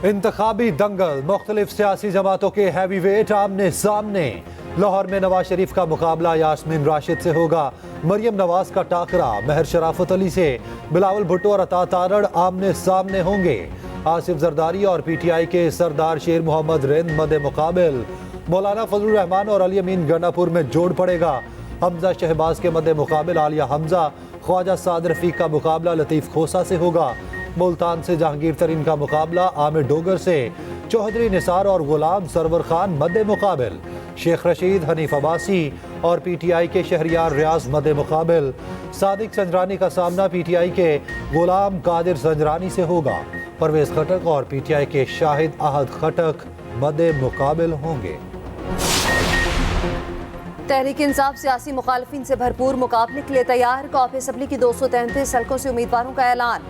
इंतखाबी दंगल, मुख्तलिफ सियासी जमातों के हैवी वेट आमने सामने। लाहौर में नवाज शरीफ का मुकाबला यास्मीन राशिद से होगा। मरियम नवाज का टाकरा महर शराफत अली से। बिलावल भुट्टो और अता तारड़ आमने सामने होंगे। आसिफ जरदारी और पीटीआई के सरदार शेर मोहम्मद रिंद मदे मुकाबिल। मौलाना फजलुर रहमान और अली अमीन गंडापुर में जोड़ पड़ेगा। हमजा शहबाज के मदे मुकाबिल आलिया हमजा। ख्वाजा साद रफीक का मुकाबला लतीफ़ खोसा से होगा। मुल्तान से जहांगीर तरीन का मुकाबला आमिर डोगर से। चौधरी निसार और गुलाम सरवर खान मदे मुकाबिल। शेख रशीद, हनीफ अब्बासी और पीटीआई के शहरियार रियाज मदे मुकाबिल। सादिक संजरानी का सामना पीटीआई के गुलाम कादिर संजरानी से होगा। परवेज खटक और पीटीआई के शाहिद अहद खटक मदे मुकाबिल होंगे। तहरीक इंसाफ सियासी मुखालफिन से भरपूर मुकाबले के लिए तैयार। कौमी असम्बली की 233 हल्कों से उम्मीदवारों का ऐलान।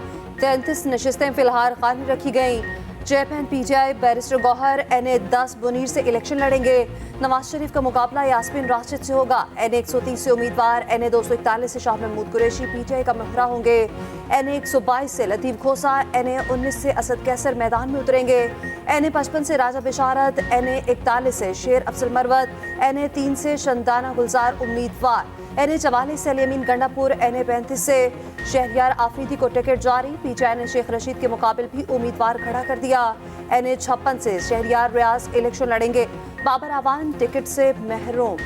33 नशिस्तें फिलहाल खाली रखी गईं। Chairman PTI barrister Gohar NA-10 Buner से इलेक्शन लड़ेंगे। नवाज शरीफ का मुकाबला यास्मीन राशिद से होगा। NA-130 से उम्मीदवार NA-241 से शाह महमूद कुरैशी पीटीआई का महरा होंगे। NA-122 से लतीफ़ खोसा, NA-19 से असद कैसर मैदान में उतरेंगे। NA-55 से राजा बिशारत, NA-41 से शेर अफजल मरवत, NA-3 से शंदाना गुलजार उम्मीदवार। NA-44 से अली अमीन गंडापुर, NA-35 से शहरियार आफरीदी को टिकट जारी। पीटीआई ने शेख रशीद के मुकाबले भी उम्मीदवार खड़ा कर दिया। NA-56 से शहरियार रियाज इलेक्शन लड़ेंगे। बाबर आवान टिकट से महरूम।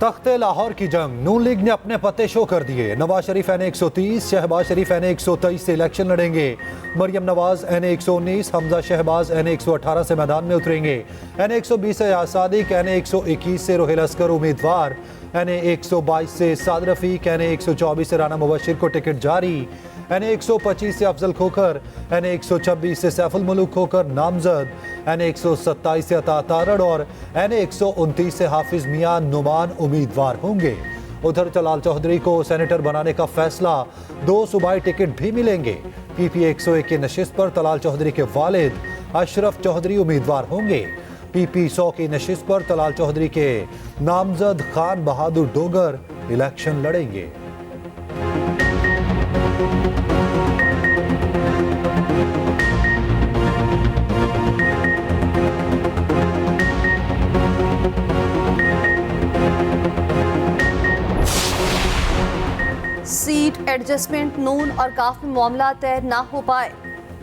तख्ते लाहौर की जंग, नून लीग ने अपने पत्ते शो कर दिए। नवाज शरीफ NA-130, शहबाज शरीफ NA-123 से इलेक्शन लड़ेंगे। मरियम नवाज NA-119, हमजा शहबाज NA-118 से मैदान में उतरेंगे। NA-120 से सादिक, NA-121 से रोहिल अस्कर उम्मीदवार। NA-122 से साद रफीक, NA-124 से राना मुबशिर को टिकट जारी। NA-125 से अफजल खोकर, NA-126 से सैफुल मुलूक खोकर नामजद। NA-127 से अता तारड़ और NA-129 से हाफिज मियां नुमान उम्मीदवार होंगे। उधर जलाल चौधरी को सेनेटर बनाने का फैसला, 2 सूबाई टिकट भी मिलेंगे। PP 101 की नशिस्त पर तलाल चौधरी के वालिद अशरफ चौधरी उम्मीदवार होंगे। PP 100 की नशिस्त पर तलाल चौधरी के नामजद खान बहादुर डोगर इलेक्शन लड़ेंगे। सीट एडजस्टमेंट नून और काफ में मामला तय ना हो पाए।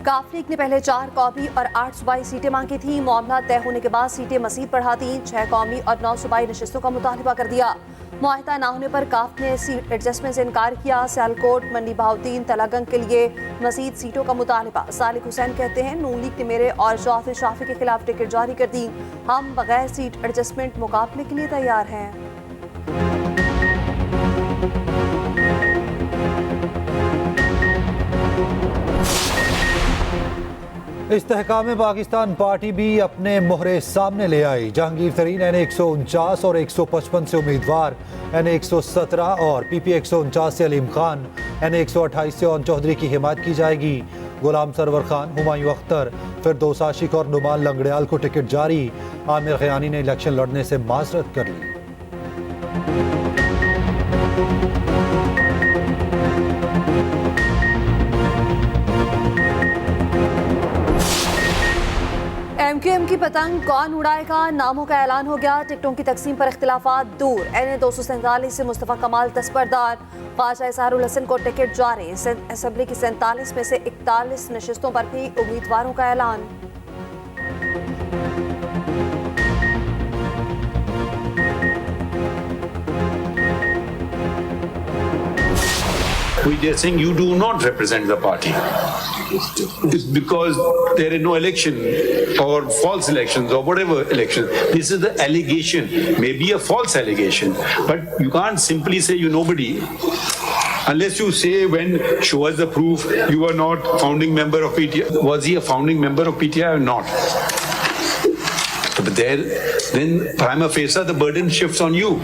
काफ लीग ने पहले 4 कौमी और 8 सूबाई सीटें मांगी थी। मामला तय होने के बाद सीटें मजीद बढ़ा दी। 6 कौमी और 9 सूबाई नशिस्तों का मुतालबा कर दिया। मुआहिदा ना होने पर काफ ने सीट एडजस्टमेंट से इनकार किया। सियालकोट, मंडी बहाउद्दीन, तलागंग के लिए मजीद सीटों का मुतालबा। सालिक हुसैन कहते हैं, नून लीग ने मेरे और जाफर शाफी के खिलाफ टिकट जारी कर दी। हम बगैर सीट एडजस्टमेंट मुकाबले के लिए तैयार हैं। इस्तेहकाम पाकिस्तान पार्टी भी अपने मोहरे सामने ले आई। जहांगीर तरीन NA-149 और 155 से उम्मीदवार। NA-117 और PP 149 से अलीम खान। NA-128 से ओन चौधरी की हिमायत की जाएगी। गुलाम सरवर खान, हुमायूं अख्तर, फिरदौस आशिक और नुमान लंगड़ियाल को टिकट जारी। आमिर खयानी ने इलेक्शन लड़ने से माजरत कर ली। MQM की पतंग कौन उड़ाएगा, नामों का ऐलान हो गया। टिकटों की तकसीम पर इख्तिलाफात दूर। NA-247 से मुस्तफ़ा कमाल दस्तबरदार। ख्वाजा इजहारुल हसन को टिकट जारी। असम्बली की 47 में से 41 नशिस्तों पर भी उम्मीदवारों का ऐलान। We are saying you do not represent the party. It's because there is no election or false elections or whatever election. This is the allegation, maybe a false allegation, but you can't simply say you nobody. Unless you say when show us the proof you are not founding member of PTI. Was he a founding member of PTI or not? But then prima facie the burden shifts on you.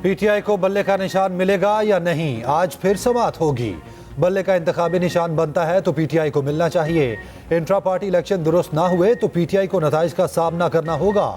PTI को बल्ले का निशान मिलेगा या नहीं, आज फिर समाअत होगी। बल्ले का इंतखाबी निशान बनता है तो PTI को मिलना चाहिए। इंट्रा पार्टी इलेक्शन दुरुस्त ना हुए तो PTI को नताइज का सामना करना होगा।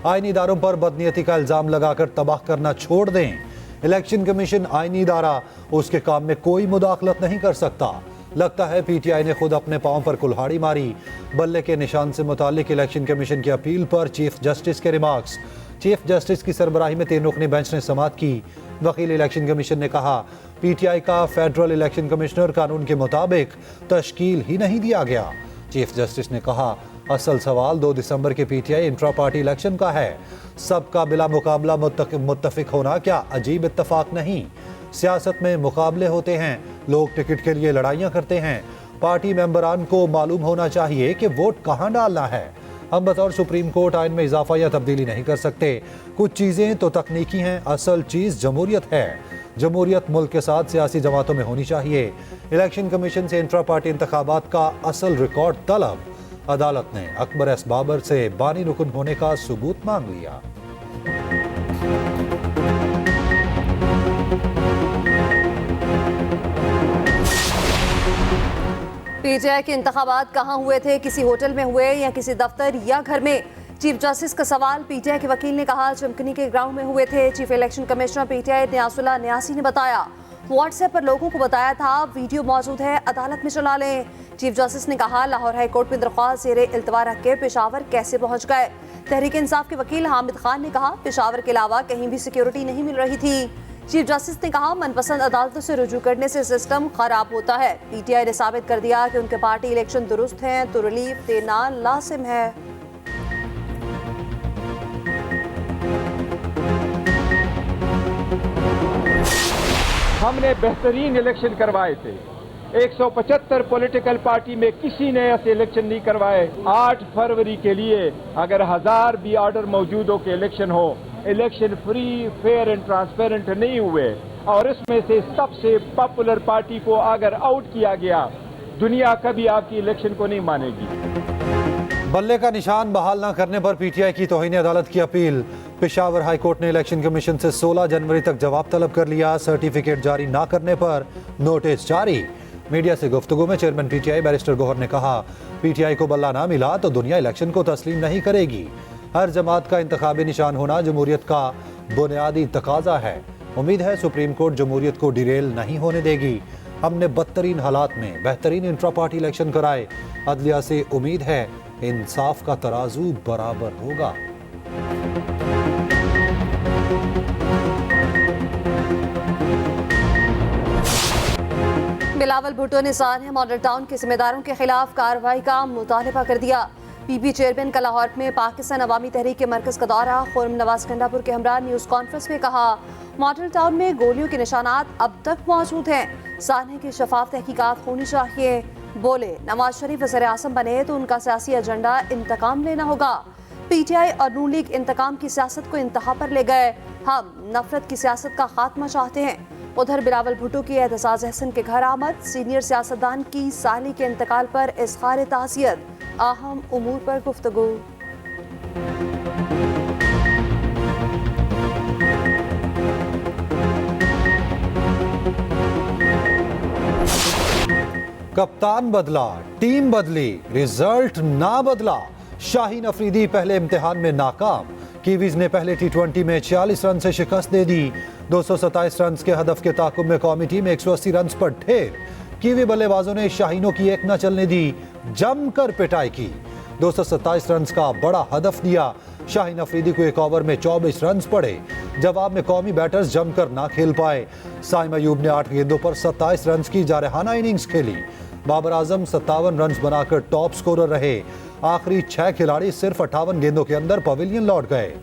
आईनी इदारों पर बदनीयती का इल्जाम लगाकर तबाह करना छोड़ दें। इलेक्शन कमीशन आईनी इदारा, उसके काम में कोई मुदाखलत नहीं कर सकता। लगता है पीटीआई ने खुद अपने पांव पर कुल्हाड़ी मारी। बल्ले के निशान से मुतालिक इलेक्शन कमीशन की अपील पर चीफ जस्टिस के रिमार्क्स। चीफ जस्टिस की सरबराही में 3 रुकनी बेंच ने समाअत की। वकील इलेक्शन कमीशन ने कहा पीटीआई का फेडरल इलेक्शन कमिश्नर कानून के मुताबिक तश्कील ही नहीं दिया गया। चीफ जस्टिस ने कहा असल सवाल 2 दिसंबर के पीटीआई इंट्रा पार्टी इलेक्शन का है। सबका बिला मुकाबला मुत्तफिक होना क्या अजीब इत्तफाक नहीं। सियासत में मुकाबले होते हैं, लोग टिकट के लिए लड़ाइयां करते हैं। पार्टी मेंबरान को मालूम होना चाहिए कि वोट कहां डालना है। हम बतौर सुप्रीम कोर्ट आइन में इजाफा या तब्दीली नहीं कर सकते। कुछ चीज़ें तो तकनीकी हैं, असल चीज़ जमहूरियत है। जमहूरियत मुल्क के साथ सियासी जमातों में होनी चाहिए। इलेक्शन कमीशन से इंट्रा पार्टी इंतखाबात का असल रिकॉर्ड तलब। अदालत ने अकबर एस बाबर से बानी रुकन होने का सबूत मांग लिया। पीटीआई के इंतखाबात कहां हुए थे, किसी होटल में हुए या किसी दफ्तर या घर में? चीफ जस्टिस का सवाल। पीटीआई के वकील ने कहा चमकनी के ग्राउंड में हुए थे। चीफ इलेक्शन कमिश्नर पीटीआई न्यासुल्लाह न्यासी ने बताया व्हाट्सएप पर लोगों को बताया था, वीडियो मौजूद है, अदालत में चला लें। चीफ जस्टिस ने कहा लाहौर हाई कोर्ट में दरख्वास्त ज़ेरे इल्तवा रख के पेशावर कैसे पहुंच गए। तहरीक इंसाफ के वकील हामिद खान ने कहा पेशावर के अलावा कहीं भी सिक्योरिटी नहीं मिल रही थी। चीफ जस्टिस ने कहा मनपसंद अदालतों से रुजू करने से सिस्टम खराब होता है। पीटीआई ने साबित कर दिया कि उनके पार्टी इलेक्शन दुरुस्त हैं तो रिलीफ देना लाजिम है। हमने बेहतरीन इलेक्शन करवाए थे। 175 पॉलिटिकल पार्टी में किसी ने ऐसे इलेक्शन नहीं करवाए। 8 फरवरी के लिए अगर 1000 भी ऑर्डर मौजूद हो के इलेक्शन हो, election free fair and transparent नहीं हुए और इसमें से सबसे पॉपुलर पार्टी को अगर आउट किया गया, दुनिया कभी आपकी इलेक्शन को नहीं मानेगी। बल्ले का निशान बहाल न करने पर पीटीआई की तौहीन अदालत की अपील। पेशावर हाई कोर्ट ने इलेक्शन कमीशन से 16 जनवरी तक जवाब तलब कर लिया। सर्टिफिकेट जारी न करने पर नोटिस जारी। मीडिया से गुफ्तगू में चेयरमैन पीटीआई बैरिस्टर गौहर ने कहा पीटीआई को बल्ला ना मिला तो दुनिया इलेक्शन को तस्लीम नहीं करेगी। हर जमात का इंतखाबी निशान होना जमहूरियत का बुनियादी तकाजा है। उम्मीद है सुप्रीम कोर्ट जमहूरियत को डिरेल नहीं होने देगी। हमने बदतरीन हालात में बेहतरीन इंट्रा पार्टी इलेक्शन कराए। अदलिया से उम्मीद है इंसाफ का तराजू बराबर होगा। बिलावल भुट्टो ने सानिया मॉडल टाउन के जिम्मेदारों के खिलाफ कार्रवाई का मुतालबा कर दिया। पीपी चेयरमैन का लाहौर में पाकिस्तान अवामी तहरीक के मरकज का दौरा। खुर्रम नवाज गंडापुर के हमरा न्यूज कॉन्फ्रेंस में कहा मॉडल टाउन में गोलियों के निशानात अब तक मौजूद हैं। सानिया की शफाफ तहकीकात होनी चाहिए। बोले नवाज शरीफ वज़ीर आज़म बने तो उनका सियासी एजेंडा इंतकाम लेना होगा। पीटीआई और नून लीग इंतकाम की सियासत को इंतहा पर ले गए। हम नफरत की सियासत का खात्मा चाहते हैं। उधर बिलावल भुट्टो की एतजाज अहसन के घर आमद। सीनियर सियासतदान की साली के इंतकाल पर इज़हार ताज़ियत। अहम उमूर पर गुफ्तगू। कप्तान बदला, टीम बदली, रिजल्ट ना बदला। शाहीन अफरीदी पहले इम्तिहान में नाकाम। कीवीज ने पहले टी20 में 46 रन से शिकस्त दे दी। 227 रन के हदफ के ताकुब में कौमी टीम 180 रन पर ढेर। कीवी बल्लेबाजों ने शाहीनों की एक न चलने दी, जमकर पिटाई की। 227 रन का बड़ा हदफ दिया। शाहीन अफरीदी को एक ओवर में 24 रन पड़े। जवाब में कौमी बैटर्स जमकर ना खेल पाए। साइम अयूब ने 8 गेंदों पर 27 रन की जारहाना इनिंग्स खेली। बाबर आजम 57 रन बनाकर टॉप स्कोरर रहे। आखिरी 6 खिलाड़ी सिर्फ 58 गेंदों के अंदर पवेलियन लौट गए।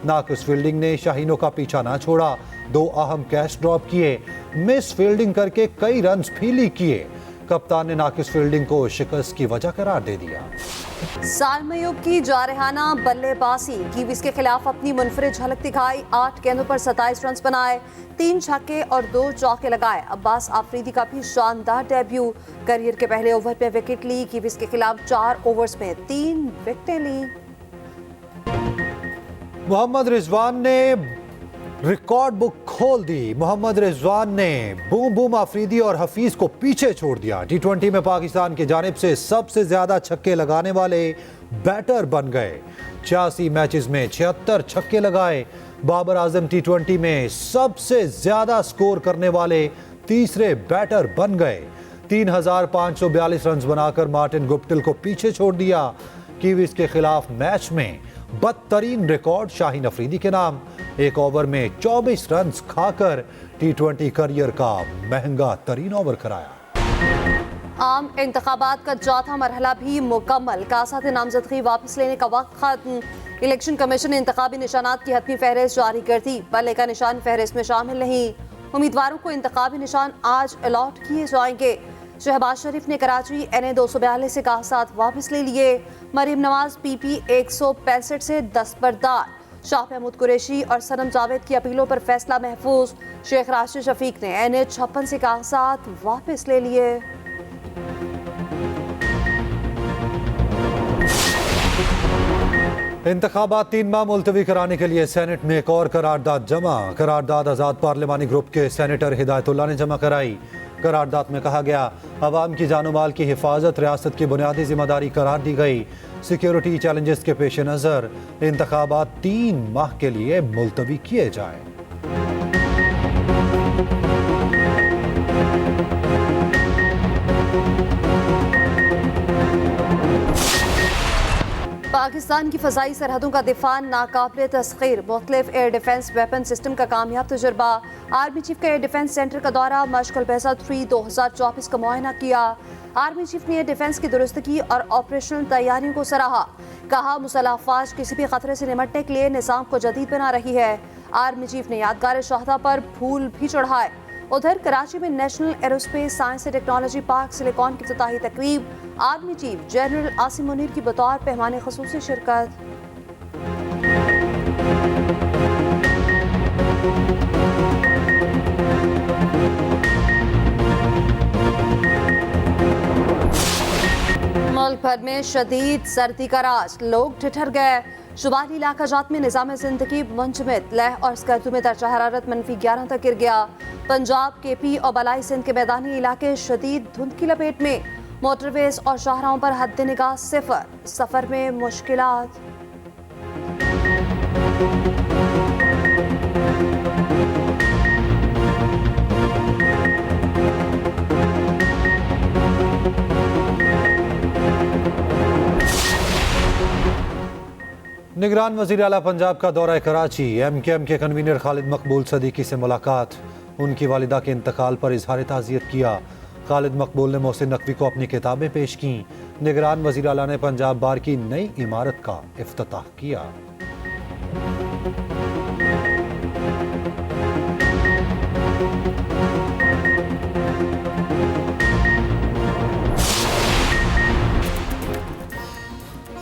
नाकिस फील्डिंग ने शाहीनों का पीछा ना छोड़ा। 2 अहम कैच ड्रॉप किए। मिस फील्डिंग करके कई रन भी लीक किए। कप्तान ने नाकिस फील्डिंग को शिकस्त की वजह करार दे दिया। साइम अयूब की जारहाना बल्लेबाजी। कीवीज के खिलाफ अपनी मुनफरिद झलक दिखाई। 8 गेंदों पर 27 रन बनाए। 3 छक्के और 2 चौके लगाए। अब्बास आफरीदी का भी शानदार डेब्यू। करियर के पहले ओवर पे विकेट ली। कीवीज के खिलाफ 4 ओवर्स में 3 विकेटें ली। मोहम्मद रिजवान ने रिकॉर्ड बुक खोल दी। मोहम्मद रिजवान ने बूम बूम आफरीदी और हफीज को पीछे छोड़ दिया। टी20 में पाकिस्तान की जानिब से सबसे ज्यादा छक्के लगाने वाले बैटर बन गए। 86 मैचेस में 76 छक्के लगाए। बाबर आजम टी20 में सबसे ज्यादा स्कोर करने वाले तीसरे बैटर बन गए। 3,542 रन बनाकर मार्टिन गुप्टिल को पीछे छोड़ दिया। कीवीज के खिलाफ मैच में बदतरीन रिकॉर्ड शाहीन अफरीदी के नाम। एक ओवर में 24 रन खाकर T20 करियर का महंगा तरीन ओवर कराया। आम इंतखाबात का चौथा मरहला भी मुकम्मल। कासात नामजदगी वापस लेने का वक्त खत्म। इलेक्शन कमीशन ने इंतखाबी निशानात की हतमी फहरिस्त जारी कर दी। बल्ले का निशान फहरिस्त में शामिल नहीं। उम्मीदवारों को इंतखाबी निशान आज अलॉट किए जाएंगे। शहबाज शरीफ ने कराची NA 242 से कासात वापस ले लिए। मरीम नवाज PP 165 से दस्तबरदार। शाह महमूद कुरैशी और सनम जावेद की अपीलों पर फैसला महफूज। शेख राशिद शफीक ने NA 56 से कासात वापस ले लिए। इंतखाबात 3 माह मुलतवी कराने के लिए सेनेट में एक और करारदाद जमा। करारदाद आज़ाद पार्लिमानी ग्रुप के सेनेटर हिदायतुल्लाह ने जमा कराई। करारदाद में कहा गया, अवाम की जानो माल की हिफाजत रियासत की बुनियादी जिम्मेदारी करार दी गई। सिक्योरिटी चैलेंजेस के पेश नज़र इंतखाबात 3 माह के लिए मुलतवी किए जाएं। पाकिस्तान की फ़ज़ाई सरहदों का दिफा नाकाबिले तस्खीर। मुख्तलिफ एयर डिफेंस वेपन सिस्टम का कामयाब तजुर्बा। आर्मी चीफ का एयर डिफेंस सेंटर का दौरा। मशक़ल बेहसा 3 2024 का मुआयना किया। आर्मी चीफ ने एयर डिफेंस की दुरुस्तगी और ऑपरेशनल तैयारियों को सराहा। कहा, मुसल्लह अफ़वाज किसी भी खतरे से निपटने के लिए निज़ाम को जदीद बना रही है। आर्मी चीफ ने यादगार शहदा पर फूल भी चढ़ाए। उधर कराची में national aerospace science and technology park silicon की इफ्तिताही तकरीब। Army chief general Asim Munir की बतौर पेहमाने ख़ुसूसी शिरकत। मुल्क भर में शदीद सर्दी का राज। लोग ठिठर गए। शुमाली इलाका जात में निज़ाम ज़िंदगी मुंजमद। लह और स्कर्दू में दर्जा हरारत -11 तक गिर गया। पंजाब, KP और बलाई सिंध के मैदानी इलाके शदीद धुंध की लपेट में। मोटरवेज और शाहराहों पर हद निगाह 0। सफर में मुश्किलात। निगरान वज़ीर आला पंजाब का दौरा कराची। MKM के कन्वीनर खालिद मकबूल सदीकी से मुलाकात। उनकी वालिदा के इंतकाल पर इजहार ताज़ियत किया। खालिद मकबूल ने मोहसिन नकवी को अपनी किताबें पेश की। निगरान वज़ीर आला ने पंजाब बार की नई इमारत का इफ्तिताह किया।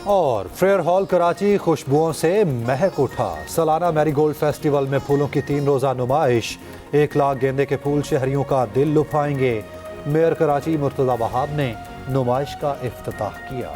और फेयर हॉल कराची खुशबुओं से महक उठा। सालाना मैरीगोल्ड फेस्टिवल में फूलों की 3 रोज़ा नुमाइश। 1 लाख गेंदे के फूल शहरियों का दिल लुभाएंगे। मेयर कराची मुर्तज़ा वहाब ने नुमाइश का इफ्तिताह किया।